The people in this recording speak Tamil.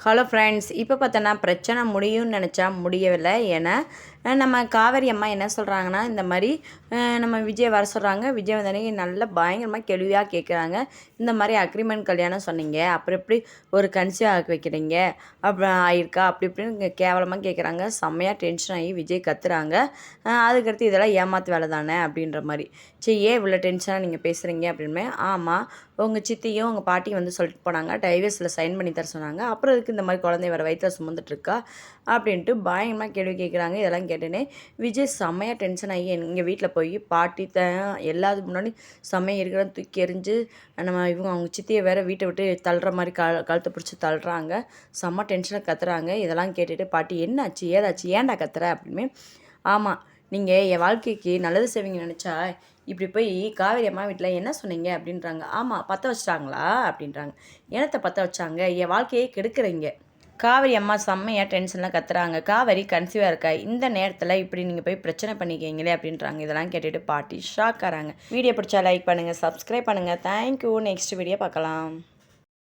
ஹலோ ஃப்ரெண்ட்ஸ், இப்போ பார்த்தோன்னா பிரச்சனை முடியும்னு நினச்சா முடியவில்லை. ஏன்னா நம்ம காவேரி அம்மா என்ன சொல்கிறாங்கன்னா, இந்த மாதிரி நம்ம விஜய் வர சொல்கிறாங்க. விஜய் வந்தோடனே நல்ல பயங்கரமாக கேள்வியாக கேட்குறாங்க. இந்த மாதிரி அக்ரிமெண்ட் கல்யாணம் சொன்னீங்க, அப்புறம் எப்படி ஒரு கன்சீவ் ஆக வைக்கிறீங்க, அப்புறம் ஆயிருக்கா அப்படி இப்படின்னு கேவலமாக கேட்குறாங்க. செம்மையாக டென்ஷன் ஆகி விஜய் கத்துறாங்க. அதுக்கடுத்து இதெல்லாம் ஏமாத்து வேலை தானே அப்படின்ற மாதிரி. சரி, ஏன் இவ்வளோ டென்ஷனாக நீங்கள் பேசுகிறீங்க அப்படின்னு. ஆமாம், உங்கள் சித்தியும் உங்கள் பாட்டியும் வந்து சொல்லிட்டு போனாங்க, டைவர்ஸில் சைன் பண்ணி தர சொன்னாங்க. அப்புறம் இதுக்கு இந்த மாதிரி குழந்தை வர வயிற்றில் சுமந்துட்டுருக்கா அப்படின்ட்டு பயங்கரமாக கேள்வி கேட்குறாங்க. இதெல்லாம் கேட்டேனே விஜய் செம்மையாக டென்ஷன் ஆகி எங்கள் வீட்டில் போய் பாட்டி எல்லாத்துக்கு முன்னாடி செம்மையாக இருக்கிற தூக்கி எறிஞ்சு அவங்க சித்தியை வேற வீட்டை விட்டு தள்ளுற மாதிரி கழுத்தை பிடிச்சி தள்ளுறாங்க. செம்ம டென்ஷனாக கத்துறாங்க. இதெல்லாம் கேட்டுட்டு பாட்டி என்னாச்சு ஏதாச்சு ஏன்டா கத்துற அப்படின்னு. ஆமாம், நீங்கள் என் வாழ்க்கைக்கு நல்லது செய்வீங்க நினச்சா இப்படி போய் காவேரி அம்மா வீட்டில் என்ன சொன்னீங்க அப்படின்றாங்க. ஆமாம், பற்ற வச்சிட்டாங்களா அப்படின்றாங்க. என்னத்தை பற்ற வச்சாங்க, என் வாழ்க்கையே கெடுக்குறீங்க. காவேரி அம்மா செம்மையாக டென்ஷன்லாம் கத்துறாங்க. காவேரி கன்சீவாக இருக்கா, இந்த நேரத்தில் இப்படி நீங்கள் போய் பிரச்சனை பண்ணிக்கிங்களே அப்படின்றாங்க. இதெல்லாம் கேட்டுட்டு பாட்டி ஷாக் ஆகிறாங்க. வீடியோ பிடிச்சா லைக் பண்ணுங்கள், சப்ஸ்கிரைப் பண்ணுங்கள். தேங்க்யூ. நெக்ஸ்ட் வீடியோ பார்க்கலாம்.